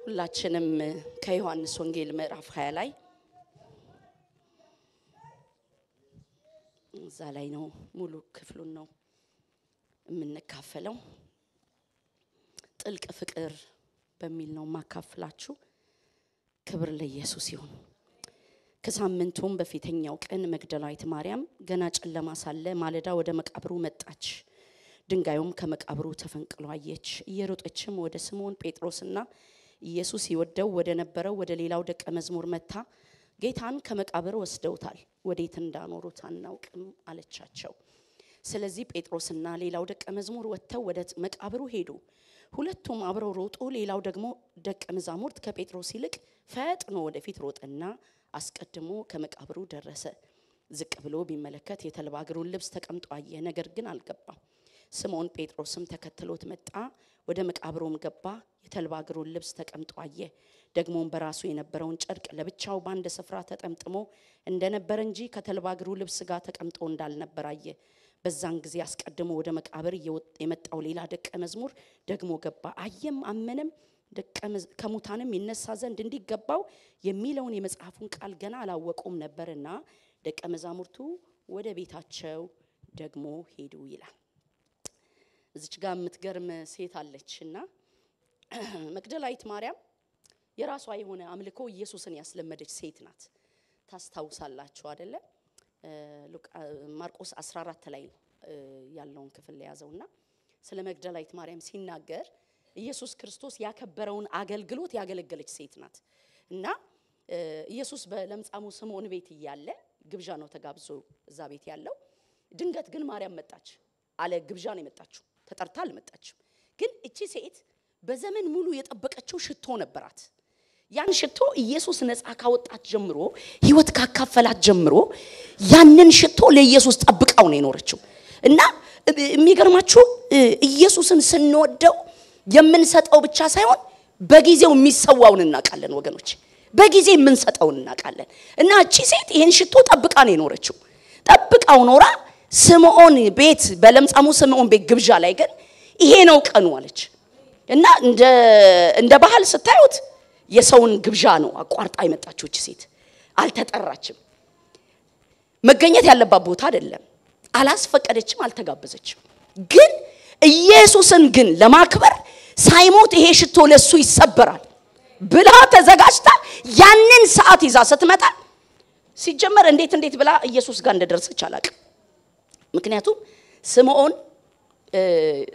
ሁላችንም ከዮሐንስ ወንጌል ምዕራፍ 20 ላይ እዛ ላይ ነው ሙሉ ክፍሉን ነው የምንካፈለው ጥልቅ ፍቅር በሚል ነው ማካፈላችሁ ክብር ለኢየሱስ ይሁን ከሳምንቱም በፊተኛው ቀን መግደላዊት ማርያም ገና ጨለማ ሳለ ማለዳ ወደ መቃብሩ መጣች ድንጋዩም ከመቃብሩ ተፈንቅሎ አየች እየሮጠችም ወደ ስምዖን ጴጥሮስና ኢየሱስ ይወደው ወደ ነበረው ወደ ሌላው ደቀ መዝሙር መታ ጌታን ከመቃብር ወስደውታል ወዴት እንዳኖሩት አናውቅም አለቻቸው ስለዚህ ጴጥሮስና ሌላው ደቀ መዝሙር ወጥተው ወደ መቃብሩ ሄዱ ሁለቱም አብረው ሮጡ ሌላው ደግሞ ደቀ መዛሙርት ከጴጥሮስ ይልቅ ፈጥኖ ወደፊት ሮጠና አስቀድሞ ከመቃብሩ ደረሰ ዝቅ ብሎ ቢመለከት የተልባ እግሩን ልብስ ተቀምጦ አየ ነገር ግን አልገባም ስምዖን ጴጥሮስም ተከትሎት መጣ ወደ መቃብሩም ገባ የተልባ እግሩን ልብስ ተቀምጦ አየ ደግሞም በራሱ የነበረውን ጨርቅ ለብቻው ባንድ ስፍራ ተጠምጥሞ እንደነበር እንጂ ከተልባ እግሩ ልብስ ጋር ተቀምጦ እንዳልነበር አየ በዛን ጊዜ አስቀድሞ ወደ መቃብር የመጣው ሌላ ደቀ መዝሙር ደግሞ ገባ አየም አመነም ከሙታንም ይነሳ ዘንድ እንዲገባው የሚለውን የመጽሐፉን ቃል ገና አላወቁም ነበርና ደቀ መዛሙርቱ ወደ ቤታቸው ደግሞ ሄዱ ይላል እዚች ጋር የምትገርም ሴት አለችና መግደላዊት ማርያም የራሷ የሆነ አምልኮ ኢየሱስን ያስለመደች ሴት ናት ታስታውሳላችሁ አይደለ ማርቆስ 14 ላይ ያለውን ክፍል ያዘውና ስለ መግደላዊት ማርያም ሲናገር ኢየሱስ ክርስቶስ ያከበረውን አገልግሎት ያገለገለች ሴት ናት እና ኢየሱስ በለምጻሙ ስምዖን ቤት ይያለ ግብዣ ነው ተጋብዞ እዛ ቤት ያለው ድንገት ግን ማርያም መጣች አለ ግብዣ ነው የመጣችው ተጠርታ አልመጣችም ግን እቺ ሴት በዘመን ሙሉ የጠበቀችው ሽቶ ነበራት ያን ሽቶ ኢየሱስ ነፃ ካወጣት ጀምሮ ህይወት ካካፈላት ጀምሮ ያንን ሽቶ ለኢየሱስ ጠብቃው ነው የኖረችው እና የሚገርማችሁ ኢየሱስን ስንወደው የምንሰጠው ብቻ ሳይሆን በጊዜው የሚሰዋውን እናቃለን ወገኖች በጊዜ የምንሰጠውን እናቃለን እና እቺ ሴት ይሄን ሽቶ ጠብቃ ነው የኖረችው ጠብቃው ኖራ ስምዖን ቤት በለምጻሙ ስምዖን ቤት ግብዣ ላይ ግን ይሄ ነው ቀኑ አለች እና እንደ ባህል ስታዩት የሰውን ግብዣ ነው አቋርጣ የመጣችው እቺ ሴት አልተጠራችም መገኘት ያለባት ቦታ አይደለም አላስፈቀደችም አልተጋበዘችም ግን ኢየሱስን ግን ለማክበር ሳይሞት ይሄ ሽቶ ለሱ ይሰበራል ብላ ተዘጋጅታ ያንን ሰዓት ይዛ ስትመጣ ሲጀመር እንዴት ብላ ኢየሱስ ጋር እንደደረሰች አላቅም ምክንያቱም ስምዖን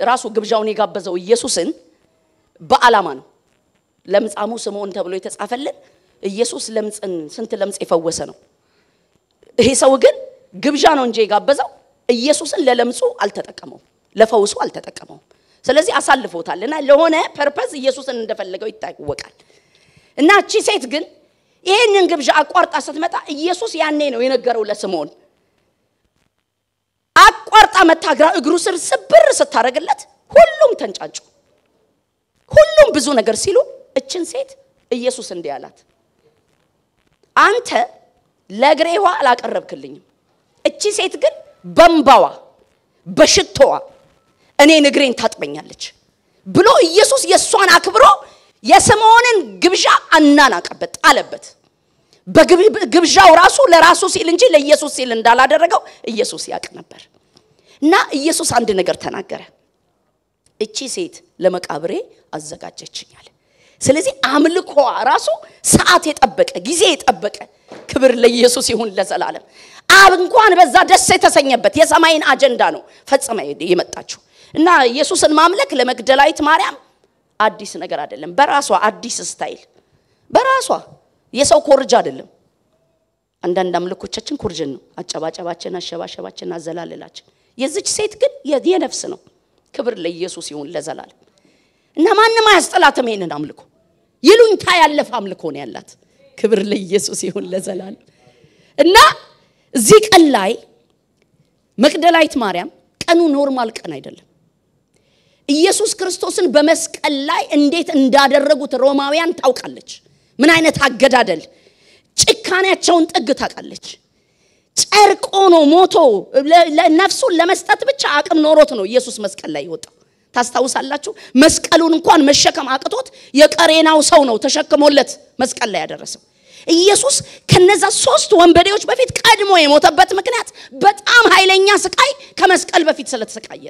ራሱ ግብዣውን የጋበዘው ኢየሱስን በአላማ ነው ለምጻሙ ስምዖን ተብሎ የተጻፈልን ኢየሱስ ለምጽን ስንት ለምጽ የፈወሰ ነው ይሄ ሰው ግን ግብዣ ነው እንጂ የጋበዘው ኢየሱስን ለለምጹ አልተጠቀመው ለፈውሱ አልተጠቀመው ስለዚህ አሳልፎታልና ለሆነ ፐርፐዝ ኢየሱስን እንደፈለገው ይታወቃል እና እቺ ሴት ግን ይሄንን ግብዣ አቋርጣ ስትመጣ ኢየሱስ ያኔ ነው የነገረው ለስምዖን አቋርጣ መታግራ እግሩ ስር ስብር ስታረግለት ሁሉም ተንጫጩ ሁሉም ብዙ ነገር ሲሉ እችን ሴት ኢየሱስ እንዲህ አላት አንተ ለግሬዋ አላቀረብክልኝም እቺ ሴት ግን በእንባዋ በሽቶዋ እኔ ንግሬን ታጥበኛለች ብሎ ኢየሱስ የሷን አክብሮ የስምዖንን ግብዣ አናናቀበት አለበት በግብዣው ራሱ ለራሱ ሲል እንጂ ለኢየሱስ ሲል እንዳላደረገው ኢየሱስ ያቅ ነበር እና ኢየሱስ አንድ ነገር ተናገረ እቺ ሴት ለመቃብሬ አዘጋጀችኝ አለ ስለዚህ አምልኮ ራሱ ሰዓት የጠበቀ ጊዜ የጠበቀ ክብር ለኢየሱስ ይሁን ለዘላለም አብ እንኳን በዛ ደስ የተሰኘበት የሰማይን አጀንዳ ነው ፈጽማ የመጣችው እና ኢየሱስን ማምለክ ለመግደላዊት ማርያም አዲስ ነገር አይደለም በራሷ አዲስ ስታይል በራሷ የሰው ኮርጅ አይደለም አንዳንድ አምልኮቻችን ኮርጅን ነው አጨባጨባችን አሸባሸባችን አዘላለላችን የዚች ሴት ግን የነፍስ ነው ክብር ለኢየሱስ ይሁን ለዘላለም እና ማንንም አያስጠላትም ይሄንን አምልኮ ይሉኝታ ያለፈ አምልኮ ነው ያላት ክብር ለኢየሱስ ይሁን ለዘላለም እና እዚህ ቀን ላይ መግደላዊት ማርያም ቀኑ ኖርማል ቀን አይደለም ኢየሱስ ክርስቶስን በመስቀል ላይ እንዴት እንዳደረጉት ሮማውያን ታውቃለች ምን አይነት አገዳደል ጭካኔያቸውን ጥግ ታውቃለች ጨርቆ ነው ሞቶ ለነፍሱን ለመስጠት ብቻ አቅም ኖሮት ነው ኢየሱስ መስቀል ላይ ይወጣ ታስታውሳላችሁ መስቀሉን እንኳን መሸከም አቅቶት የቀሬናው ሰው ነው ተሸክሞለት መስቀል ላይ ያደረሰው ኢየሱስ ከነዛ 3 ወንበዴዎች በፊት ቀድሞ የሞተበት ምክንያት በጣም ኃይለኛ ስቃይ ከመስቀል በፊት ስለተሰቃየ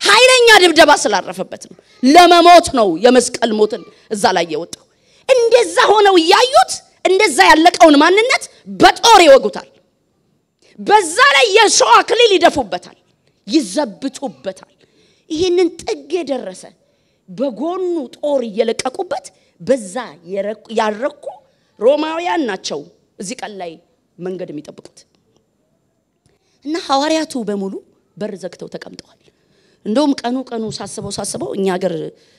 ኃይለኛ ድብደባ ስላረፈበት ነው ለመሞት ነው የመስቀል ሞትን እዛ ላይ የወጣው እንደዛ ሆነው ያዩት እንደዛ ያለቀውን ማንነት በጦር ይወጉታል በዛ ላይ የሾህ አክሊል ይደፉበታል ይዘብጡበታል ይሄንን ጥግ የደረሰ በጎኑ ጦር እየለቀቁበት በዛ ያረኩ ሮማውያን ናቸው እዚህ ቀን ላይ መንገድ የሚጠብቁት እና ሐዋርያቱ በሙሉ በር ዘግተው ተቀምጠዋል እንደውም ቀኑ ሳስበው እኛ ሀገር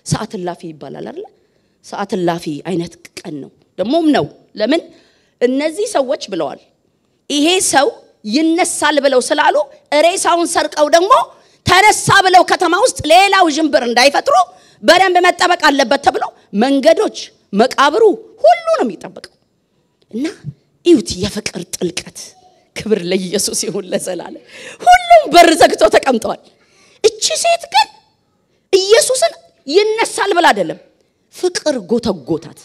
ሰዓት ላፊ ይባላል አይደል ሰዓት ላፊ አይነት ቀን ነው ደሞም ነው ለምን እነዚህ ሰዎች ብለዋል ይሄ ሰው ይነሳል ብለው ስላሉ ሬሳውን ሰርቀው ደግሞ ተነሳ ብለው ከተማ ውስጥ ሌላው ጅምብር እንዳይፈጥሩ በደንብ መጠበቅ አለበት ተብሎ መንገዶች መቃብሩ ሁሉ ነው የሚጠበቀው እና እዩት የፍቅር ጥልቀት ክብር ለኢየሱስ ይሁን ለዘላለም ሁሉም በር ዘግተው ተቀምጠዋል እቺ ሴት ግን ኢየሱስን ይነሳል ብላ አይደለም ፍቅር ጎተጎታት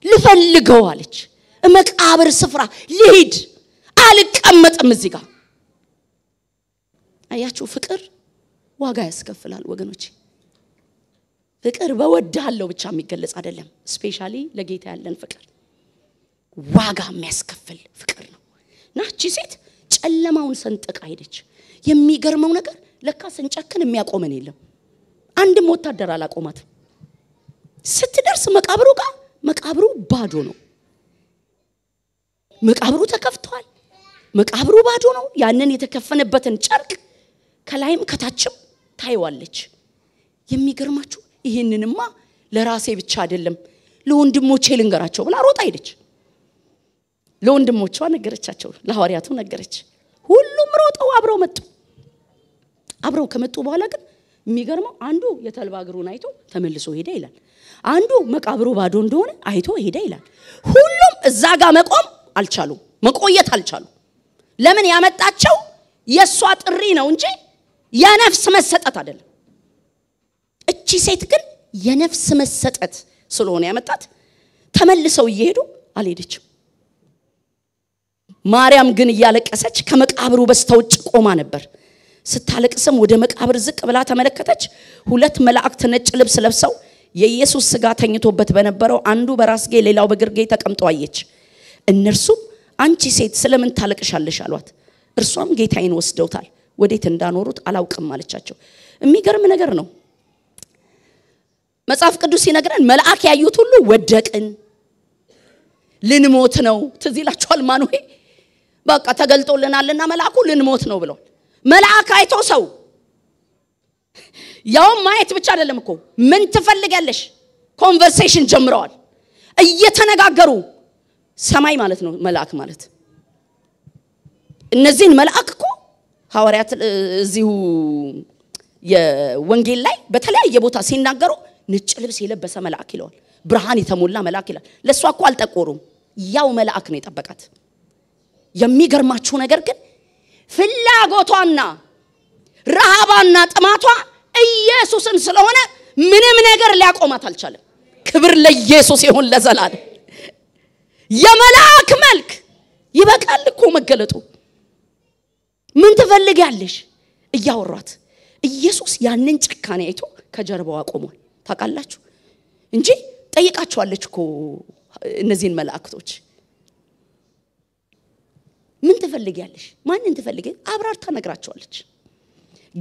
ልፈልገው አለች መቃብር ስፍራ ልሂድ አልቀመጥም እዚህ ጋር አያችሁ ፍቅር ዋጋ ያስከፍላል ወገኖች ፍቅር በወዳለው ብቻ የሚገለጽ አይደለም ስፔሻሊ ለጌታ ያለን ፍቅር ዋጋ የሚያስከፍል ፍቅር ነው ናቺ ሴት ጨለማውን ሰንጠቃ ሄደች የሚገርመው ነገር ለካ ሰንጨክን የሚያቆመን የለም አንድም ወታደር አላቆማት ስትደርስ መቃብሩ ባዶ ነው መቃብሩ ተከፍቷል መቃብሩ ባዶ ነው ያንን የተከፈነበትን ጨርቅ ከላይም ከታችም ታይዋለች የሚገርማችሁ ይሄንንማ ለራሴ ብቻ አይደለም ለወንድሞቼ ልንገራቸው ብላ ሮጣ ሄደች ለወንድሞቿ ነገረቻቸው ለሐዋርያቱ ነገረች ሁሉም ሮጠው አብረው ከመጡ በኋላ ግን የሚገርመው አንዱ የተልባ እግሩን አይቶ ተመልሶ ሄደ ይላል አንዱ መቃብሩ ባዶ እንደሆነ አይቶ ሄደ ይላል ሁሉም እዛ ጋር መቆየት አልቻሉ ለምን ያመጣቸው የሷ ጥሪ ነው እንጂ የነፍስ መሰጠት አይደለም እቺ ሴት ግን የነፍስ መሰጠት ስለሆነ ያመጣት ተመልሰው እየሄዱ አልሄደችም ማርያም ግን ያለቀሰች ከመቃብሩ በስተውጭ ቆማ ነበር ስታለቅስም ወደ መቃብር ዝቅ ብላ ተመለከተች 2 መላእክት ነጭ ልብስ ለብሰው የኢየሱስ ስጋ ተኝቶበት በነበረው አንዱ በራስጌ ሌላው በግርጌ ተቀምጠው አየች እነርሱም አንቺ ሴት ስለምን ታለቅሻለሽ አሏት እርሷም ጌታዬን ወስደውታል ወዴት እንዳኖሩት አላውቅም አለቻቸው የሚገርም ነገር ነው መጽሐፍ ቅዱስ ይነግረን መልአክ ያዩት ሁሉ ወደቅን ልንሞት ነው ትዝ ይላችኋል ማኑኤል በቃ ተገልጦልናልና መልአኩ ልንሞት ነው ብለው መልአክ አይቶ ሰው ያው ማየት ብቻ አይደለም እኮ ምን ትፈልጋለሽ ኮንቨርሴሽን ጀምረዋል እየተነጋገሩ ሰማይ ማለት ነው መልአክ ማለት እነዚህን መልአክ እኮ ሐዋርያት እዚሁ የወንጌል ላይ በተለያየ ቦታ ሲናገሩ ነጭ ልብስ የለበሰ መልአክ ይላል ብርሃን የተሞላ መልአክ ይላል ለሷ እኮ አልጠቆሩም ያው መልአክ ነው የጠበቃት የሚገርማችሁ ነገር ግን ፍላጎቷና ረሃባና ጥማቷ ኢየሱስን ስለሆነ ምንም ነገር ሊያቆማት አልቻለም ክብር ለኢየሱስ ይሁን ለዘላለም የመልአክ መልክ ይበቃል እኮ መገለጡ ምን ትፈልጊያለሽ እያወራት ኢየሱስ ያንን ጭካኔ አይቶ ከጀርባው አቆሟል ታውቃላችሁ እንጂ ጠይቃቸዋለች እኮ እነዚህን መላእክቶች ምን ትፈልጊያለሽ ማንን ትፈልጊ አብራርታ ነግራቸዋለች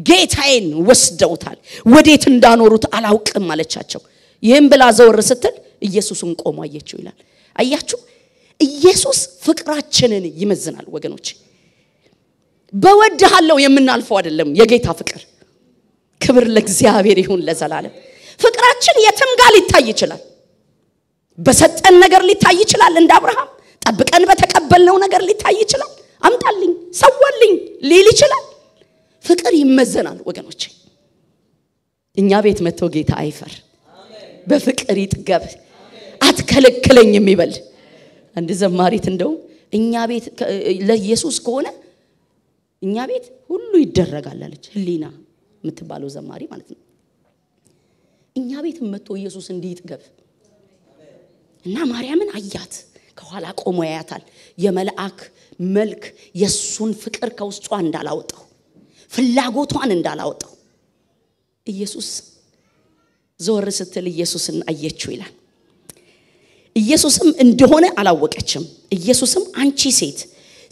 ጌታዬን ወስደውታል ወዴት እንዳኖሩት አላውቅም አለቻቸው ይሄን ብላ ዘወር ስትል ኢየሱስን ቆሞ አየችው ይላል አያችሁ ኢየሱስ ፍቅራችንን ይመዝናል ወገኖች በወድሃለው የምናልፈው አይደለም የጌታ ፍቅር ክብር ለእግዚአብሔር ይሁን ለዘላለም ፍቅራችን የትም ጋር ሊታይ ይችላል በሰጠን ነገር ሊታይ ይችላል እንደ አብርሃም ጠብቀን በተቀበልነው ነገር ሊታይ ይችላል አምጣልኝ ሰዋልኝ ሊል ይችላል ፍቅር ይመዘናል ወገኖች እኛ ቤት መጥቶ ጌታ አይፈር በፍቅር ይጥገብ አትከለክለኝ የሚበል አንድ ዘማሪት እንደው እኛ ቤት ለኢየሱስ ከሆነ እኛ ቤት ሁሉ ይደረጋል አለች ህሊና የምትባለው ዘማሪ ማለት ነው እኛ ቤት መጥቶ ኢየሱስ እንዲይጥገብ እና ማርያምን አያት ከኋላ ቆሞ ያያታል የመልአክ መልክ የሱን ፍቅር ከውስጧ እንዳላወጣው ፍላጎቷን እንዳላወጣው ኢየሱስ ዞር ስትል ኢየሱስን አየችው ይላል ኢየሱስም እንደሆነ አላወቀችም ኢየሱስም አንቺ ሴት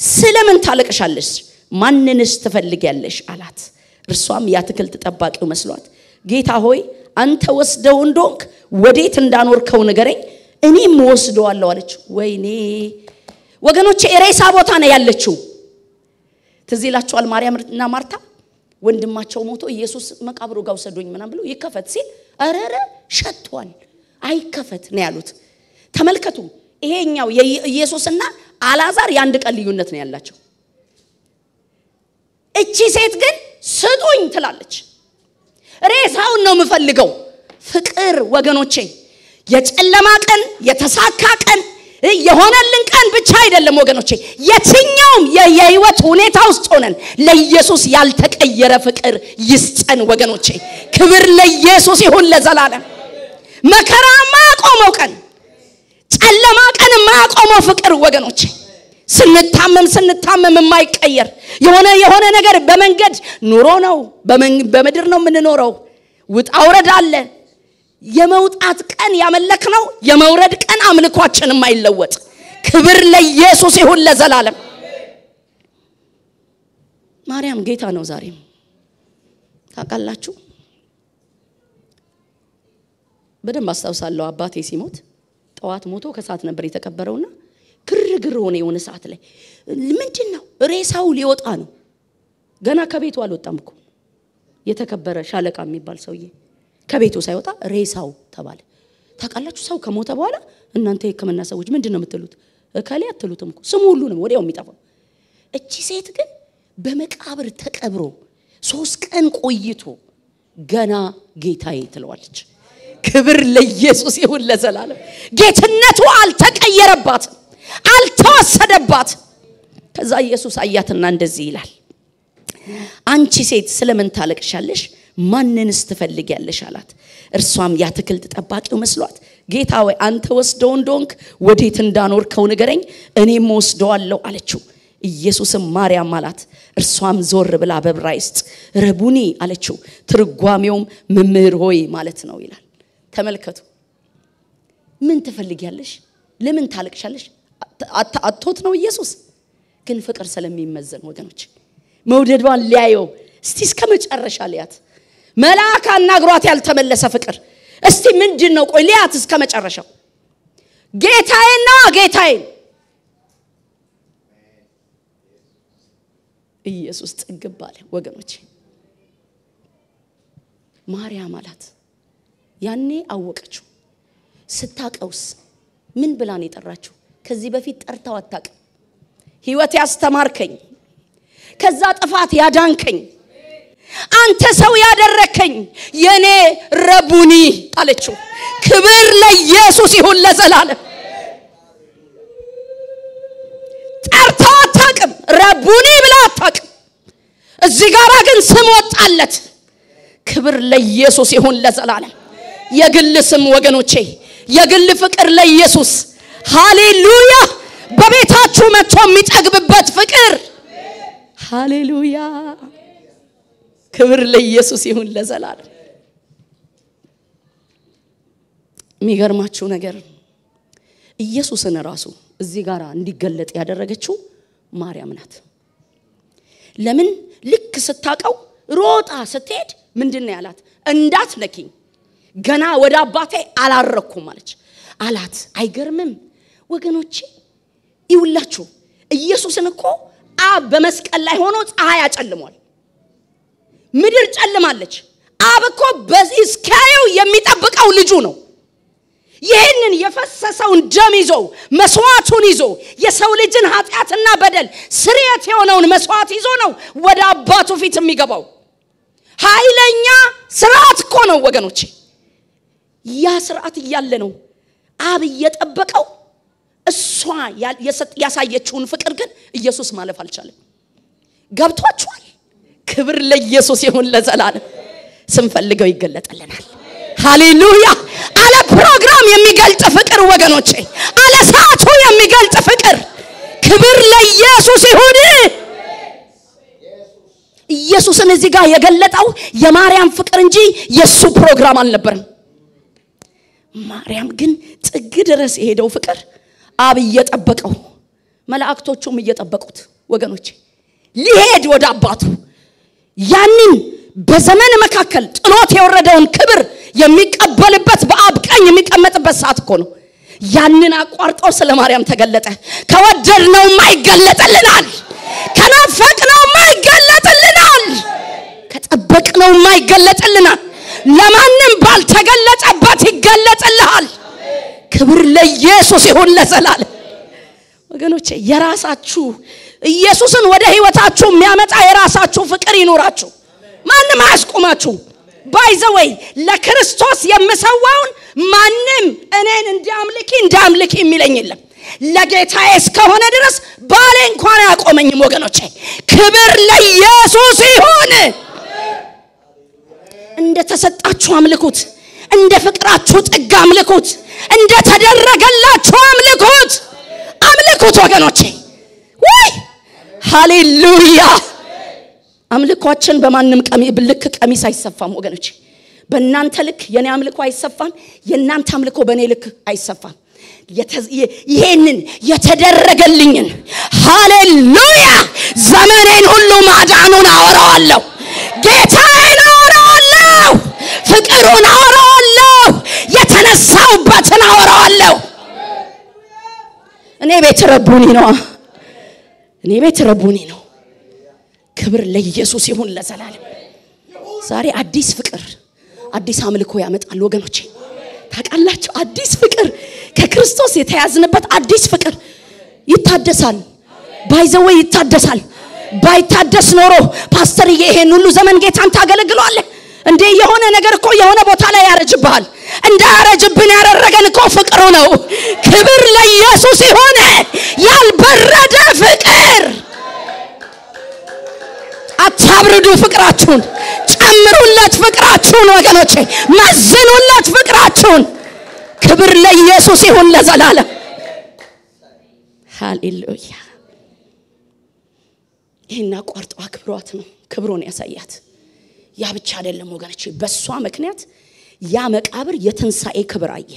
ስለምን ታለቅሻለሽ ማንንስ ትፈልጊያለሽ አላት እርሷም ያትክልት ጠባቂው መስሏት ጌታ ሆይ አንተ ወስደው እንደሆንክ ወዴት እንዳኖርከው ንገረኝ እኔም ወስደዋለሁ አለች ወይኔ ወገኖቼ ሬሳ ቦታ ነው ያለችው ትዝ ይላችኋል ማርያምና ማርታ ወንድማቸው ሞቶ ኢየሱስ መቃብሩ ጋር ወሰዶኝ ምናም ብሎ ይከፈት ሲል አረረ ሸቷል አይከፈት ነው ያሉት ተመልከቱ ይሄኛው ኢየሱስና አላዛር ያንድ ቀን ልዩነት ነው ያላቸው እቺ ሴት ግን ስጡኝ ትላለች ሬሳውን ነው የምፈልገው ፍቅር ወገኖቼ የጨለማ ቀን የተሳካ ቀን የሆነልን ቀን ብቻ አይደለም ወገኖቼ የትኛውም የህይወት ሁኔታ ውስጥ ሆነን ለኢየሱስ ያልተቀየረ ፍቅር ይስጠን ወገኖቼ ክብር ለኢየሱስ ይሁን ለዘላለም መከራ ማቆመው ቀን ጨለማ ቀን ማቆመው ፍቅር ወገኖቼ ስንታመም የማይቀየር የሆነ ነገር በመንገድ ኑሮ ነው በመድር ነው የምንኖረው ውጣ ውረድ አለ የመውጣት ቀን ያመለክነው የመውረድ ቀን አምልኳችን የማይለወጥ ክብር ለኢየሱስ ይሁን ለዘላለም ማርያም ጌታ ነው ዛሬም ታውቃላችሁ በደንብ አስተውሳለሁ አባቴ ሲሞት ጠዋት ሞቶ ከሰዓት ነበር የተቀበረውና ግርግር ሆነ የሆነ ሰዓት ላይ ምንድነው ሬሳው ሊወጣ ነው ገና ከቤቱ አልወጣም እኮ የተከበረ ሻለቃ የሚባል ሰውዬ ከቤቱ ሳይወጣ ሬሳው ተባለ ታውቃላችሁ ሰው ከሞተ በኋላ እናንተ የከመና ሰዎች ምንድነው የምትሉት እከሌ አትሉትም እኮ ስሙ ሁሉ ነው ወዲያው የሚጠፋው እቺ ሴት ግን በመቃብር ተቀብሮ 3 ቀን ቆይቶ ገና ጌታዬ ትለዋለች ክብር ለኢየሱስ ይሁን ለዘላለም ጌትነቱ አልተቀየረባት አልተወሰደባት ከዛ ኢየሱስ አያትና እንደዚህ ይላል አንቺ ሴት ስለምን ታለቅሻለሽ ማንንስ ትፈልጊያለሽ አላት እርሷም ያትክልት ጠባቂው መስሏት ጌታ ሆይ አንተ ወስደው እንደሆንክ ወዴት እንዳኖርከው ንገረኝ እኔም ወስደዋለሁ አለችው ኢየሱስም ማርያም አላት እርሷም ዞር ብላ በዕብራይስጥ ረቡኒ አለችው ትርጓሜውም መምህር ሆይ ማለት ነው ይላል ተመልከቱ ምን ትፈልጊያለሽ ለምን ታለቅሻለሽ አጥቶት ነው ኢየሱስ ግን ፍቅር ስለሚመዘን ወገኖች መውደዷን ሊያየው እስቲ እስከመጨረሻ ሊያት መልአክ አናግሯት ያልተመለሰ ፍቅር እስቲ ምንድነው ቆይ ሊያት እስከመጨረሻው ጌታዬና ጌታዬ ኢየሱስ ጥግባለ ወገኖች ማርያም አላት ያኔ አወቀችው ስታቀውስ ምን ብላን የጠራችው ከዚህ በፊት ጠርታው አጣቀም ህይወት ያስተማርከኝ ከዛ ጥፋት ያዳንከኝ አንተ ሰው ያደረከኝ የኔ ረቡኒ አለችው ክብር ለኢየሱስ ይሁን ለዘላለም ጠርታው አጣቀም ረቡኒ ብላ አጣቀም እዚህ ጋራ ግን ስም ወጣለት ክብር ለኢየሱስ ይሁን ለዘላለም የግል ስም ወገኖቼ የግል ፍቅር ለኢየሱስ ሃሌሉያ በቤታችሁ መጥቶ የሚጠግብበት ፍቅር ሃሌሉያ ክብር ለኢየሱስ ይሁን ለዘላለም የሚገርማችሁ ነገር ኢየሱስን ራሱ እዚህ ጋራ እንዲገለጥ ያደረገችው ማርያም ናት ለምን ልክ ስታቀው ሮጣ ስትሄድ ምንድነው ያላት እንዳትነኪኝ ገና ወደ አባቴ አላረኩም አላት አይገርምም ወገኖቼ ይውላችሁ ኢየሱስን እኮ አብ በመስቀል ላይ ሆኖ ፀሐይ ያጨልሟል ምድር ጨልማለች አብ እኮ በእስካየው የሚጠብቀው ልጁ ነው ይሄንን የፈሰሰውን ደም ይዞ መስዋዕቱን ይዞ የሰው ልጅን ኃጢአትና በደል ስርየት የሆነውን መስዋዕት ይዞ ነው ወደ አባቱ ፊት የሚገባው ኃይለኛ ስርዓት እኮ ነው ወገኖቼ ያ ስርዓት ይያለ ነው አብ እየጠበቀው እሷ ያሳየችውን ፍቅር ግን ኢየሱስ ማለፍ አልቻለም ገብቷችኋል ክብር ለኢየሱስ ይሁን ለዘላለም ስንፈልገው ይገለጥልናል ሃሌሉያ አለ ፕሮግራም የሚገልጥ ፍቅር ወገኖቼ አለ ሰዓቱ የሚገልጥ ፍቅር ክብር ለኢየሱስ ይሁን ኢየሱስን እዚህ ጋር የገለጠው የማርያም ፍቅር እንጂ የሱ ፕሮግራም አልነበረም ማርያም ግን ጥግ ድረስ የሄደው ፍቅር አብ እየጠበቀው መላእክቶቹም እየጠበቁት ወገኖቼ ሊሄድ ወደ አባቱ ያንን በዘመን መካከል ጥሎት የወረደውን ክብር የሚቀበልበት በአብ ቀኝ የሚቀመጥበት ሰዓት እኮ ነው ያንን አቋርጦ ስለ ማርያም ተገለጠ ከወደድነው ማይገለጥልናል ከናፈቅነው ማይገለጥልናል ከጠበቅነው ማይገለጥልናል ለማንም ባልተገለጠበት ይገለጥልሃል ክብር ለኢየሱስ ይሁን ለዘላለም ወገኖቼ የራሳችሁ ኢየሱስን ወደ ህይወታችሁ የሚያመጣ የራሳችሁ ፍቅር ይኖራችሁ ማንም አያስቆማችሁ by the way ለክርስቶስ የምሰዋውን ማንም እኔን እንዲያምልክ የሚለኝ የለም ለጌታዬ እስከሆነ ድረስ ባሌ እንኳን ያቆመኝም ወገኖቼ ክብር ለኢየሱስ ይሁን እንደ ተሰጣችሁ አምልኩት እንደ ፍቅራችሁ ጥግ አምልኩት እንደ ተደረገላችሁ አምልኩት ወገኖቼ ወይ ሃሌሉያ አምልኳችን በማንም ቀሚስ አይሰፋም ወገኖቼ በእናንተ ልክ የኔ አምልኮ አይሰፋም የእናንተ አምልኮ በኔ ልክ አይሰፋም ይሄንን የተደረገልኝን ሃሌሉያ ዘመኔን ሁሉ ማዳኑን አወራዋለሁ ጌታዬን አወራዋለሁ ፍቅሩን አወራዋለሁ የተነሳውበትን አወራዋለሁ እኔ ቤት ረቡኒ ነው ክብር ለኢየሱስ ይሁን ለዘላለም ዛሬ አዲስ ፍቅር አዲስ አምልኮ ያመጣል ወገኖቼ ታቃላችሁ አዲስ ፍቅር ከክርስቶስ የተያዝንበት አዲስ ፍቅር ይታደሳል ባይዘው ይታደሳል ባይታደስ ኖሮ ፓስተር ይሄን ሁሉ ዘመን ጌታን ታገለግሏለህ እንዴ የሆነ ነገር እኮ የሆነ ቦታ ላይ ያረጅብሃል እንዳያረጅብን ያደረገን እኮ ፍቅሩ ነው ክብር ለኢየሱስ ይሁን ያልበረደ ፍቅር አታብርዱ ፍቅራችሁን ጨምሩለት ፍቅራችሁን ወገኖቼ መዝኑለት ፍቅራችሁን ክብር ለኢየሱስ ይሁን ለዘላለም ሃሌሉያ ይሄን አቋርጦ አክብሯት ነው ክብሩን ያሳያት ያ ብቻ አይደለም ወገኖቼ በሷ ምክንያት ያ መቃብር የትንሳኤ ክብር አየ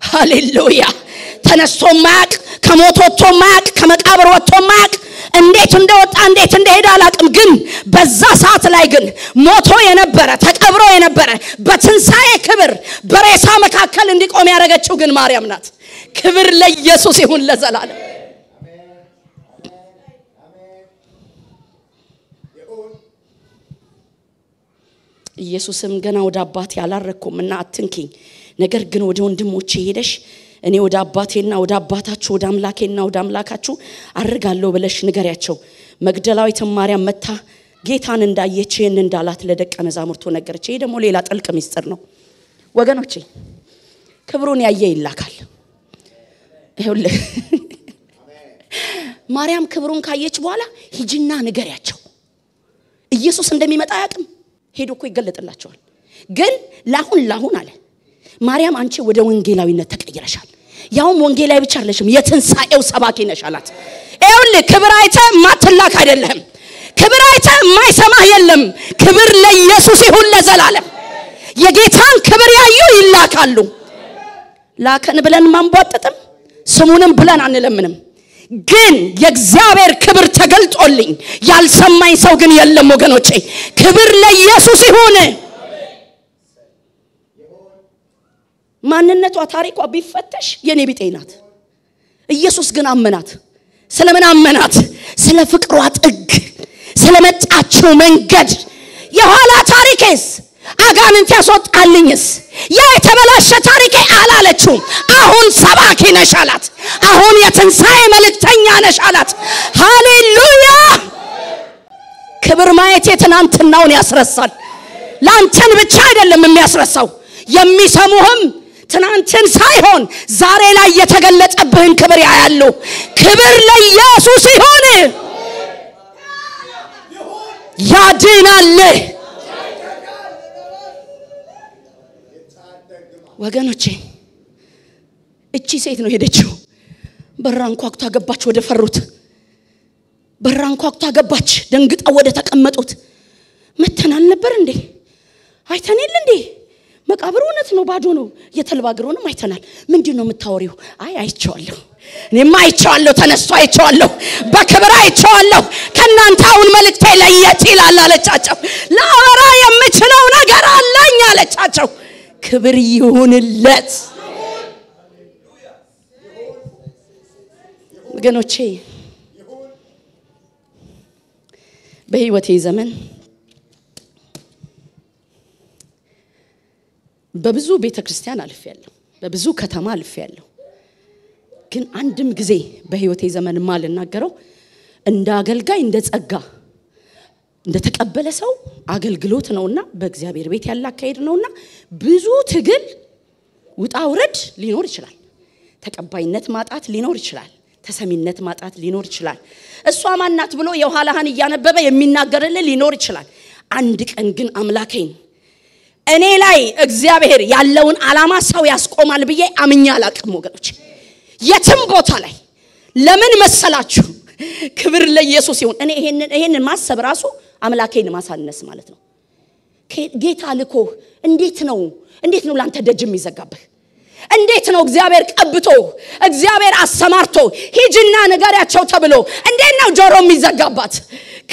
ሃሌሉያ ተነስቶ ማቅ ከሞት ወጥቶ ማቅ ከመቃብር ወጥቶ ማቅ እንዴት እንደወጣ እንዴት እንደሄደ አላቅም ግን በዛ ሰዓት ላይ ግን ሞቶ የነበረ ተቀብሮ የነበረ በትንሳኤ ክብር በሬሳ መካከል እንዲቆም ያደረገችው ግን ማርያም ናት ክብር ለኢየሱስ ይሁን ለዘላለም ኢየሱስም ገና ወደ አባቴ ያላረኩምና አትንኪኝ ነገር ግን ወደ ወንድሞቼ ሄደሽ እኔ ወደ አባቴና ወደ አባታችሁ ወደ አምላኬና ወደ አምላካችሁ አርጋለሁ ብለሽ ንገሪያቸው መግደላዊት ማርያም መታ ጌታን እንዳየችን እንዳላት ለደቀ መዛሙርቱ ነገረች ይሄ ደግሞ ሌላ ጥልቅ ሚስጥር ነው ወገኖቼ ክብሩን ያየ ይላካል ይሁንልህ ማርያም ክብሩን ካየች በኋላ ሂጂና ንገሪያቸው ኢየሱስ እንደሚመጣ ያቅም ሄዶ እኮ ይገለጥላቸዋል ግን ላሁን አለ ማርያም አንቺ ወደ ወንጌላዊነት ተቀየረሻል ያውም ወንጌላዊ ብቻ አይደለሽም የትንሳኤው ሰባኪ ነሽ አላት ይኸውልህ ክብር አይተ ማትላክ አይደለም ክብር አይተ ማይሰማህ የለም ክብር ለኢየሱስ ይሁን ለዘላለም የጌታን ክብር ያዩ ይላካሉ ላከን ብለን ማንቧጥጥም ስሙንም ብለን አንለምንም ግን የእግዚአብሔር ክብር ተገልጦልኝ ያልሰማኝ ሰው ግን የለም ወገኖቼ ክብር ለኢየሱስ ይሁን ማንነቷ ታሪኳ ቢፈተሽ የኔ ቢጤ ናት ኢየሱስ ግን አመናት ስለምን አመናት ስለ ፍቅሯ ጥግ ስለመጣችው መንገድ የኋላ ታሪኬስ አጋንንት ያስወጣልኝስ ያ የተበላሸ ታሪኬ አላለችው አሁን ሰባኪ ነሽ አላት አሁን የትንሳኤ መልእክተኛ ነሽ አላት ሃሌሉያ ክብር ማየት የትናንትናውን ያስረሳል ላንተን ብቻ አይደለም የሚያስረሳው የሚሰሙህም ትናንትን ሳይሆን ዛሬ ላይ የተገለጸብህን ክብር ያያሉ ክብር ለኢየሱስ ይሁን ያድናል ወገኖቼ እቺ ሴት ነው ሄደችው በራን ኳክቷ ገባች ወደ ፈሩት በራን ኳክቷ ገባች ደንግጣ ወደ ተቀመጡት መተናል ነበር እንዴ አይተናል እንዴ መቃብሩ እውነት ነው ባዶ ነው የተልባግሩንም አይተናል ምንድነው የምታወሪው አይ አይቻለሁ እኔማ አይቻለሁ ተነስቶ አይቻለሁ በክብር አይቻለሁ ከናንተ አሁን መልእክቴ ለየት ይላል አለቻቸው ላወራ የምችለው ነገር አለኝ አለቻቸው ክብር ይሁንለት ወገኖቼ በህይወቴ ዘመን በብዙ ቤተክርስቲያን አልፌያለሁ በብዙ ከተማ አልፌያለሁ ግን አንድም ጊዜ በህይወቴ ዘመን ማልናገረው እንደ አገልጋይ እንደ ጸጋ እንደ ተቀበለ ሰው አገልግሎት ነውና በእግዚአብሔር ቤት ያለ አካሄድ ነውና ብዙ ትግል ውጣ ውረድ ሊኖር ይችላል ተቀባይነት ማጣት ሊኖር ይችላል ተሰሚነት ማጣት ሊኖር ይችላል እሷ ማናት ብሎ የኋላህን ያነበበ የሚናገርልህ ሊኖር ይችላል አንድ ቀን ግን አምላኬን እኔ ላይ እግዚአብሔር ያለውን ዓላማ ሰው ያስቆማል ብዬ አምኛ አላቅም ወገኖች የትም ቦታ ላይ ለምን መሰላችሁ ክብር ለኢየሱስ ይሁን እኔ ይሄንን ማሰብ ራሱ አምላኬን ማሳነስ ማለት ነው ጌታ ልኮ እንዴት ነው ላንተ ደጅ የሚዘጋብህ እንዴት ነው እግዚአብሔር ቀብቶ እግዚአብሔር አሰማርቶ ሂጅና ነገርያቸው ተብሎ እንዴት ነው ጆሮ የሚዘጋባት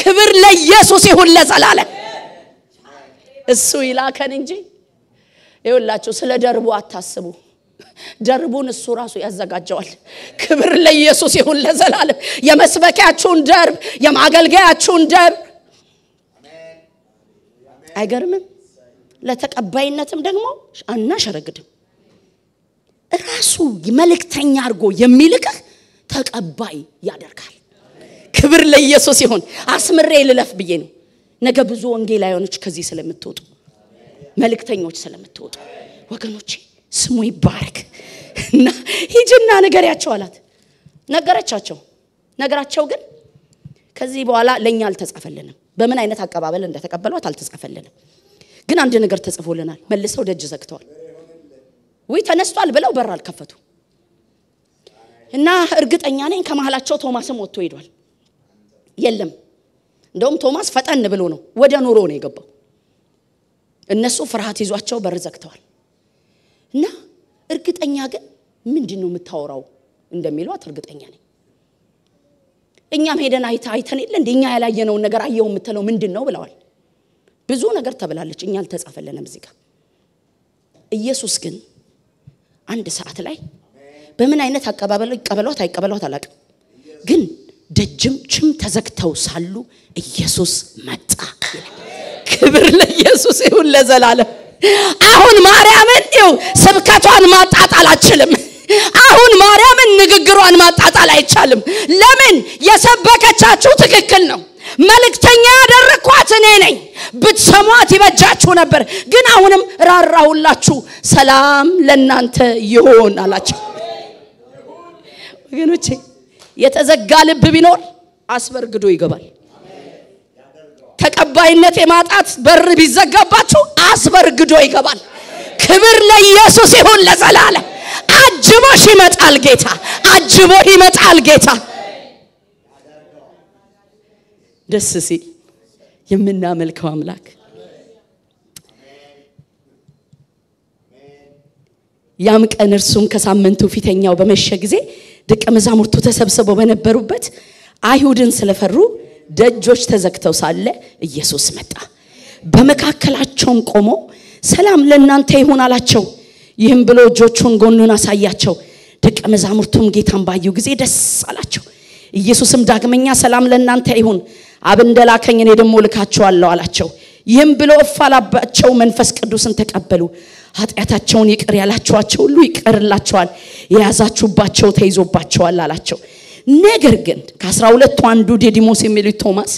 ክብር ለኢየሱስ ይሁን ለዘላለም እሱ ይላከን እንጂ ይውላችሁ ስለ ደርቡ አታስቡ ደርቡን እሱ ራሱ ያዘጋጀዋል ክብር ለኢየሱስ ይሁን ለዘላለም የመስበኪያችሁን ደርብ የማገልገያችሁን ደርብ አይገርምም ለተቀባይነትም ደግሞ አናሸረግድም ራሱ መልእክተኛ አርጎ የሚልከህ ተቀባይ ያደርጋል ክብር ለኢየሱስ ይሁን አስምሬ ልለፍ ብዬ ነው ነገ ብዙ ወንጌላውያኖች ከዚህ ስለምትወጡ መልእክተኞች ስለምትወጡ ወገኖቼ ስሙ ይባረክ እና ሂጅና ነገርያቸው አላት ነገራቸው ግን ከዚህ በኋላ ለኛ አልተጻፈልንም በምን አይነት አቀባበል እንደተቀበሏት አልተጻፈልንም ግን አንድ ነገር ተጽፎልናል መልሰው ደጅ ዘግተዋል ወይ ተነስቷል ብለው በር አልከፈቱ እና እርግጠኛ ነኝ ከመሐላቸው ቶማስም ወጥቶ ሄዷል የለም እንደውም ቶማስ ፈጠን ብሎ ነው ወደ ኑሮ ነው የገባው እነሱ ፍርሃት ይዟቸው በር ዘግተዋል እና እርግጠኛ ግን ምንድነው የምታወራው እንደሚሏት እርግጠኛ ነኝ እኛም ሄደን አይተን የለ እንደኛ ያላየነው ነገር አየው የምትለው ምንድነው ብለዋል ብዙ ነገር ተብላለች እኛ አልተጻፈለንም እዚህ ጋር ኢየሱስ ግን አንድ ሰዓት ላይ በምን አይነት አቀባበል ይቀበሏት አይቀበሏት አላውቅም ግን ደጅም ችም ተዘግተው ሳሉ ኢየሱስ መጣ ክብር ለኢየሱስ ይሁን ለዘላለም አሁን ማርያምን ስብከቷን ማጣጣል አትችልም አሁን ማርያምን ንግግሯን ማጣጣል አይቻልም ለምን የሰበከቻችሁ ትክክል ነው መልእክተኛ ያደረኳት እኔ ነኝ ብትሰሟት ይበጃችሁ ነበር ግን አሁንም ራራሁላችሁ ሰላም ለናንተ ይሁን አላችሁ ወገኖቼ የተዘጋ ልብ ቢኖር አስበርግዶ ይገባል ተቀባይነት የማጣት በር ቢዘጋባችሁ አስበርግዶ ይገባል ክብር ለኢየሱስ ይሁን ለዘላለም አጅቦሽ ይመጣል ጌታ ደስ ሲል የምናመልከው አምላክ ያም ቀን እርሱም ከሳምንቱ ፊተኛው በመሸ ጊዜ ደቀ መዛሙርቱ ተሰብስበው በነበሩበት አይሁድን ስለፈሩ ደጆች ተዘግተው ሳለ ኢየሱስ መጣ በመካከላቸውም ቆሞ ሰላም ለናንተ ይሁን አላቸው ይህም ብሎ እጆቹን ጎኑን አሳያቸው ደቀ መዛሙርቱም ጌታን ባዩ ጊዜ ደስ አላቸው ኢየሱስም ዳግመኛ ሰላም ለናንተ ይሁን አብ እንደላከኝ እኔ ደሞ ልካቸዋለሁ አላቸው ይህም ብሎ አፋላባቸው መንፈስ ቅዱስን ተቀበሉ ኃጢያታቸውን ይቅር ያላችኋቸው ሁሉ ይቅርላቸዋል የያዛችሁባቸው ተይዞባቸዋል አላቸው ነገር ግን ከ12ቱ አንዱ ዲዲሞስ የሚሉት ቶማስ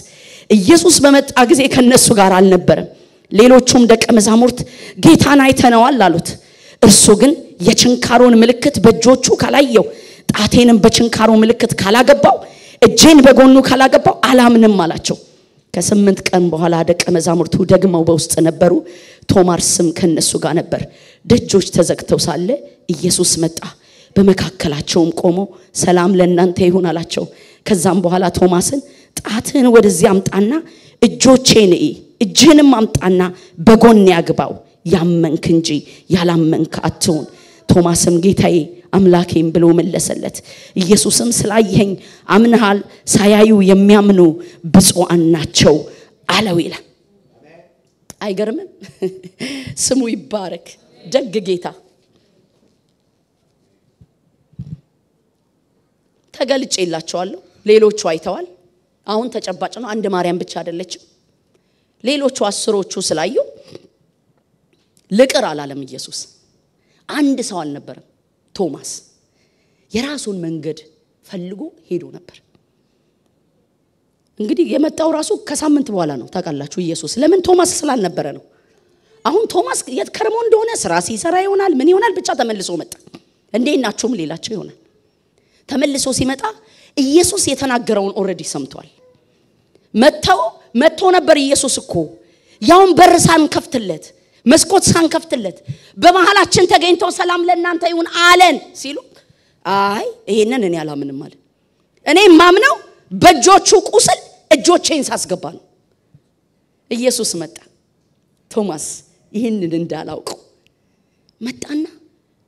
ኢየሱስ በመጣ ጊዜ ከነሱ ጋር አልነበረም ሌሎቹም ደቀ መዛሙርት ጌታን አይተነዋል አሉት እርሱ ግን የችንካሩን ምልክት በእጆቹ ካላየው ጣቴንም በችንካሩ ምልክት ካላገባው እጄን በጎኑ ካላገባው አላምንም አላቸው ከ8 ቀን በኋላ ደቀ መዛሙርቱ ደግመው በውስጥ ነበሩ ቶማስም ከነሱ ጋር ነበር ደጆች ተዘግተው ሳለ ኢየሱስ መጣ በመካከላቸውም ቆሞ ሰላም ለእናንተ ይሁን አላቸው ከዛም በኋላ ቶማስን ጣትህን ወደዚህ አምጣና እጆቼን እጅህንም አምጣና በጎን ያግባው ያመንክ እንጂ ያላመንክ አትሁን ቶማስም ጌታዬ አምላኬም ብሎ መለሰለት ኢየሱስም ስላየኝ አምነሃል ሳያዩ የሚያምኑ ብፁዓን ናቸው አለው ይላል አይገርምም ስሙ ይባረክ ደግ ጌታ ተገልጬላቸዋለሁ ሌሎቹ አይተዋል አሁን ተጨባጭ ነው አንድ ማርያም ብቻ አይደለችም ሌሎቹ አስሮቹ ስላዩ ልቅር አላለም ኢየሱስ አንድ ሰው አልነበረም ቶማስ የራሱን መንገድ ፈልጎ ሄዶ ነበር እንግዲህ የመጣው ራሱ ከሳምንት በኋላ ነው ታውቃላችሁ ኢየሱስ ለምን ቶማስ ስላልነበረ ነው አሁን ቶማስ የከረመው እንደሆነ ስራ ሲሰራ ይሆናል ምን ይሆናል ብቻ ተመልሶ መጣ እንዴናችሁም ሌላቸው ይሆናል ተመልሶ ሲመጣ ኢየሱስ የተናገረውን ኦሬዲ ሰምቷል መጥቶ ነበር ኢየሱስ እኮ ያውን በርሳን ከፍትለት መስኮት ሳንከፍትለት በመሐላችን ተገኝቶ ሰላም ለእናንተ ይሁን አለን ሲሉ አይ ይሄንን እኔ አላምንም ማለት እኔ ማምነው በእጆቹ ቁስል እጆቼን ሳስገባ ነው ኢየሱስ መጣ ቶማስ ይሄንን እንዳላውቀው መጣና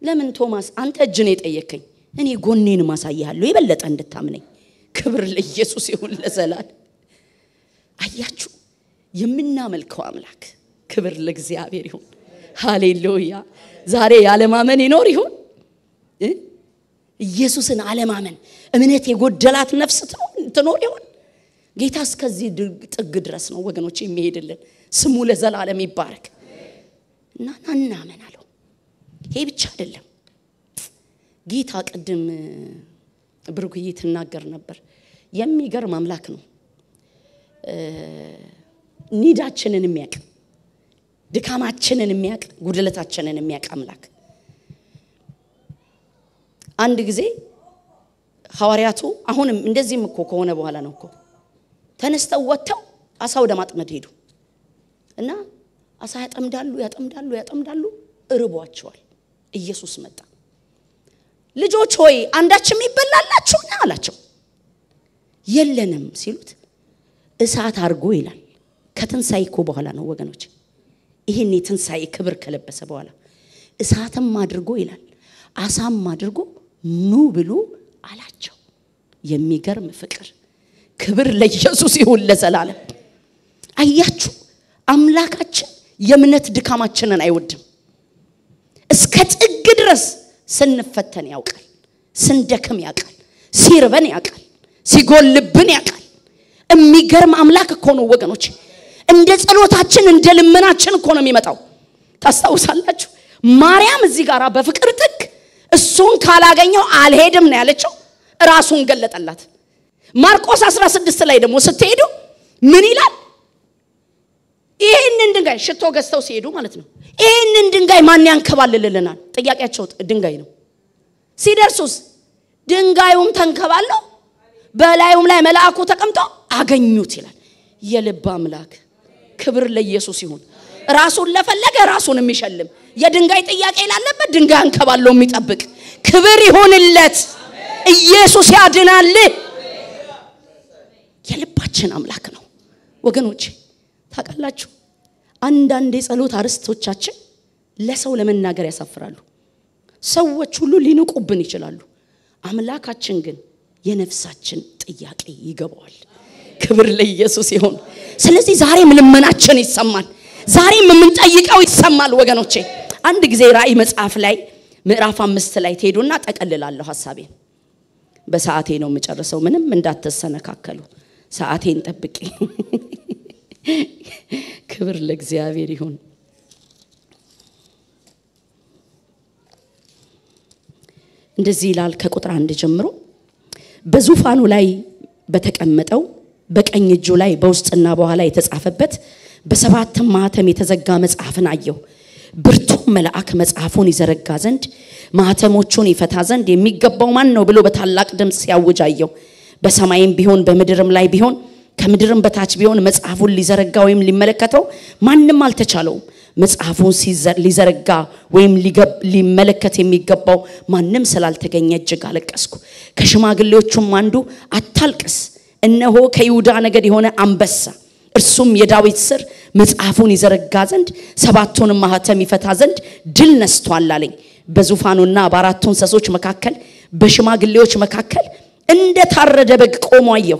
ለምን ቶማስ አንተ እጅን የጠየከኝ እኔ ጎኔን ማሳያለሁ የበለጠ እንድታምነኝ ክብር ለኢየሱስ ይሁን ለዘላለም አያችሁ የምናመልከው አምላክ ክብር ለእግዚአብሔር ይሁን ሃሌሉያ ዛሬ ያለማመን ይኖር ይሁን ኢየሱስን አለማመን እምነት የጎደላት ነፍስ ትኖር ይሁን ጌታ እስከዚህ ጥግ ድረስ ነው ወገኖች የሚሄድልን ስሙ ለዘላለም ይባረክ እና እናመን አለው ይሄ ብቻ አይደለም ጌታ ቀድም ብሩክዬ ተናገር ነበር የሚገርም አምላክ ነው ኒዳችንን የሚያቅ ድካማችንን የሚያቅ ጉድለታችንን የሚያቅ አምላክ አንድ ጊዜ ሐዋርያቱ አሁንም እንደዚህም እኮ ከሆነ በኋላ ነው እኮ ተነስተው ወጥተው አሳ ወደ ማጥመድ ሄዱ እና አሳ ያጠምዳሉ እርቧቸዋል ኢየሱስ መጣ ልጆች ሆይ አንዳችም ይበላላችሁ አላቸው የለንም ሲሉት እሳት አርጎ ይላል ከትንሳኤ እኮ በኋላ ነው ወገኖች ይሄን የትንሳኤ ክብር ከለበሰ በኋላ እሳትም አድርጎ ይላል አሳም አድርጎ ኑ ብሉ አላቸው የሚገርም ፍቅር ክብር ለኢየሱስ ይሁን ለዘላለም አያችሁ አምላካችን የምነት ድካማችንን አይወድም እስከ ጥግ ድረስ ስንፈተን ያውቃል ስንደክም ያውቃል ሲርበን ያውቃል ሲጎልብን ያውቃል የሚገርም አምላክ እኮ ነው ወገኖች እንደ ጸሎታችን እንደ ልመናችን እኮ ነው የሚመጣው ታስታውሳላችሁ ማርያም እዚህ ጋራ በፍቅር ጥግ እሱን ካላገኘው አልሄድም ነው ያለችው ራሱን ገለጠላት ማርቆስ 16 ላይ ደግሞ ስትሄዱ ምን ይላል ይሄንን ድንጋይ ሽቶ ገዝተው ሲሄዱ ማለት ነው ይሄንን ድንጋይ ማን ያንከባልልልናል ጥያቄያቸው ድንጋይ ነው ሲደርሱስ ድንጋዩም ተንከባለው በላዩም ላይ መልአኩ ተቀምጦ አገኙት ይላል የልብ አምላክ ክብር ለኢየሱስ ይሁን ራሱን ለፈለገ ራሱን የሚሸልም የድንጋይ ጥያቄ ላለበት ድንጋይ አንከባለው የሚጠብቅ ክብር ይሁንለት ኢየሱስ ያድናል የልባችን አምላክ ነው ወገኖች ታውቃላችሁ አንዳንድ የጸሎት አርስቶቻችን ለሰው ለመናገር ያሳፍራሉ ሰዎች ሁሉ ሊንቁብን ይችላሉ አምላካችን ግን የነፍሳችን ጥያቄ ይገባዋል ክብር ለኢየሱስ ይሁን ስለዚህ ዛሬም ልመናችን ይሰማል ዛሬም የምንጠይቀው ይሰማል ወገኖቼ አንድ ጊዜ ራእይ መጽሐፍ ላይ ምዕራፍ 5 ላይ ተሄዱና ተቀልላለሁ ሐሳቤን በሰዓቴ ነው የምጨርሰው ምንም እንዳትሰነካከሉ ሰዓቴን ጠብቂ ክብር ለእግዚአብሔር ይሁን እንደዚህ ይላል ከቁጥር 1 ጀምሮ በዙፋኑ ላይ በተቀመጠው በቀኝ እጁ ላይ በውስጥና በኋላ የተጻፈበት በሰባት ማህተም የተዘጋ መጽሐፍን አየሁ ብርቱ መልአክ መጽሐፉን ይዘረጋ ዘንድ ማህተሞቹን ይፈታ ዘንድ የሚገባው ማን ነው ብሎ በታላቅ ድምጽ ሲያውጅ አየሁ በሰማይም ቢሆን በምድርም ላይ ቢሆን ከምድርም በታች ቢሆን መጽሐፉን ሊዘረጋ ወይም ሊመለከተው ማንንም አልተቻለውም መጽሐፉን ሊዘረጋ ወይም ሊመለከት የሚገባው ማንንም ስላልተገኘ እጅግ አለቀስኩ ከሽማግሌዎቹም አንዱ አታልቅስ እነሆ ከይሁዳ ነገድ የሆነ አንበሳ እርሱም የዳዊት ስር መጽሐፉን ይዘረጋ ዘንድ ሰባቱንም ማህተም ይፈታ ዘንድ ድል ነስቷል አለኝ በዙፋኑና በአራቱ እንስሶች መካከል በሽማግሌዎች መካከል እንደ ታረደ በግ ቆሞ አየሁ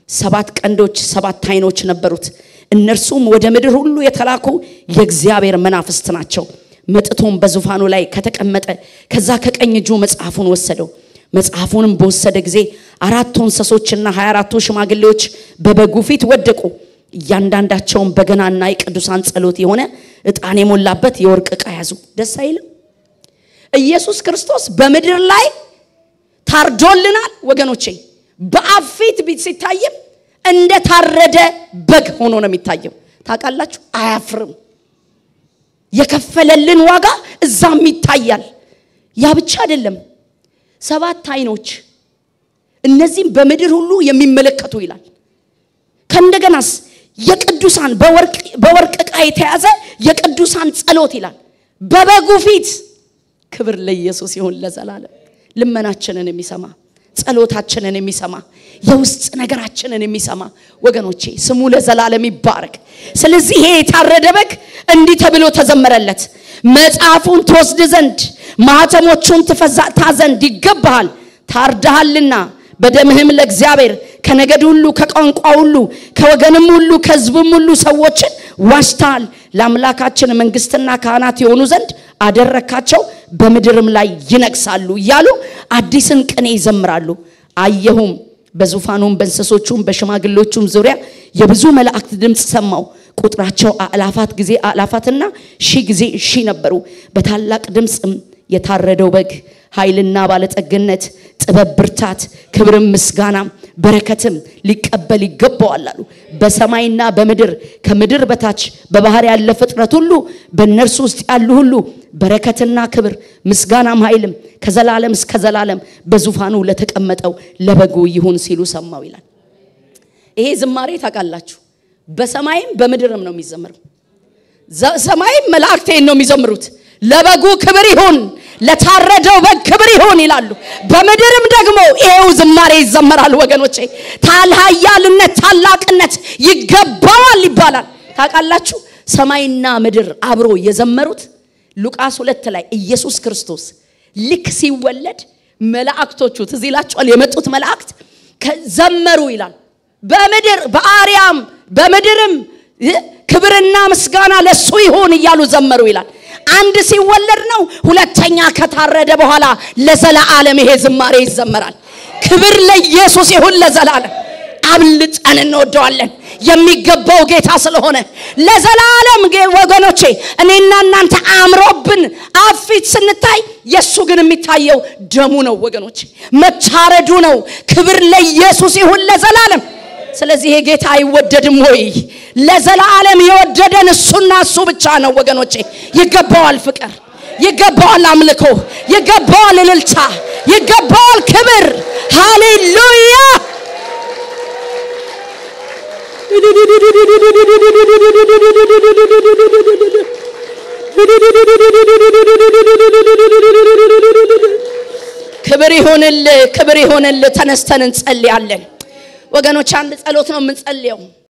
ሰባት ቀንዶች ሰባት አይኖች ነበሩት እነርሱም ወደ ምድር ሁሉ የተላኩ የእግዚአብሔር መናፍስት ናቸው መጥቶም በዙፋኑ ላይ ከተቀመጠ ከዛ ከቀኝ እጁ መጽሐፉን ወሰደው መጽሐፉንም በወሰደ ጊዜ አራቱ እንስሶችና 24ቱ ሽማግሌዎች በበጉ ፊት ወደቁ እያንዳንዳቸውም በገናና የቅዱሳን ጸሎት የሆነ ዕጣን የሞላበት የወርቅ ዕቃ ያዙ ደስ አይልም ኢየሱስ ክርስቶስ በምድር ላይ ታርዶልናል ወገኖቼ በአፊት ቢት ሲታየም እንደ ታረደ በግ ሆኖ ነው የሚታየው ታቃላችሁ አያፍርም የከፈለልን ዋጋ እዛም ይታያል ያ ብቻ አይደለም ሰባት አይኖች እነዚህም በምድር ሁሉ የሚመለከቱ ይላል ከእንደገናስ የቅዱሳን በወርቅ ዕቃ የተያዘ የቅዱሳን ጸሎት ይላል በበጉ ፊት ክብር ለኢየሱስ ይሁን ለዘላለም ልመናችንን የሚሰማ ጸሎታችንን የሚሰማ የውስጥ ነገራችንን የሚሰማ ወገኖቼ ስሙ ለዘላለም ይባረክ ስለዚህ ይሄ የታረደ በግ እንዲህ ተብሎ ተዘመረለት መጽሐፉን ትወስድ ዘንድ ማህተሞቹን ትፈታ ዘንድ ይገባሃል ታርደሃልና በደምህም ለእግዚአብሔር ከነገድ ሁሉ ከቋንቋ ሁሉ ከወገንም ሁሉ ከሕዝብም ሁሉ ሰዎችን ዋሽተሃል ለአምላካችን መንግስትና ካህናት የሆኑ ዘንድ አደረካቸው በምድርም ላይ ይነግሳሉ እያሉ አዲስን ቅኔ ይዘምራሉ አየሁም በዙፋኑም በእንስሶቹም በሽማግሌዎቹም ዙሪያ የብዙ መላእክት ድምጽ ሰማው ቁጥራቸው አላፋት ጊዜ አላፋትና ሺህ ጊዜ ሺህ ነበሩ በታላቅ ድምጽም የታረደው በግ ኃይልና ባለጠግነት ጥበብ ብርታት ክብርም ምስጋና በረከትም ሊቀበል ይገባዋል አሉ በሰማይና በምድር ከምድር በታች በባህር ያለ ፍጥረት ሁሉ በእነርሱ ውስጥ ያሉ ሁሉ በረከትና ክብር ምስጋናም ኃይልም ከዘላለም እስከ ዘላለም በዙፋኑ ለተቀመጠው ለበጉ ይሁን ሲሉ ሰማው ይላል ይሄ ዝማሬ ታቃላችሁ በሰማይም በምድርም ነው የሚዘምረው ሰማይም መላእክቴን ነው የሚዘምሩት ለበጉ ክብር ይሁን ለታረደው በግ ክብር ይሁን ይላሉ በምድርም ደግሞ ይሄው ዝማሬ ይዘመራል ወገኖቼ ታላያልነት ታላቅነት ይገባዋል ይባላል ታቃላችሁ ሰማይና ምድር አብሮ የዘመሩት ሉቃስ 2 ላይ ኢየሱስ ክርስቶስ ልክ ሲወለድ መላእክቶቹ ትዚላችኋል የመጡት መላእክት ከዘመሩ ይላል በምድር በአርያም በምድርም ክብርና ምስጋና ለሱ ይሁን ይያሉ ዘመሩ ይላል አንድ ሲወለድ ነው ሁለተኛ ከታረደ በኋላ ለዘላለም ይሄ ዝማሬ ይዘመራል ክብር ለኢየሱስ ይሁን ለዘላለም አብልጠን እንወደዋለን የሚገባው ጌታ ስለሆነ ለዘላለም ወገኖቼ እኔና እናንተ አምሮብን አፊት ስንታይ የሱ ግን የሚታየው ደሙ ነው ወገኖቼ መታረዱ ነው ክብር ለኢየሱስ ይሁን ለዘላለም ስለዚህ ይሄ ጌታ አይወደድም ወይ ለዘላለም ይወደደን እሱና እሱ ብቻ ነው ወገኖቼ ይገባዋል ፍቅር ይገባዋል አምልኮ ይገባዋል እልልታ ይገባዋል ክብር ሃሌሉያ ክብር ይሁንልህ ተነስተን እንጸልያለን ወገኖች አንድ ጸሎት ነው የምንጸልየው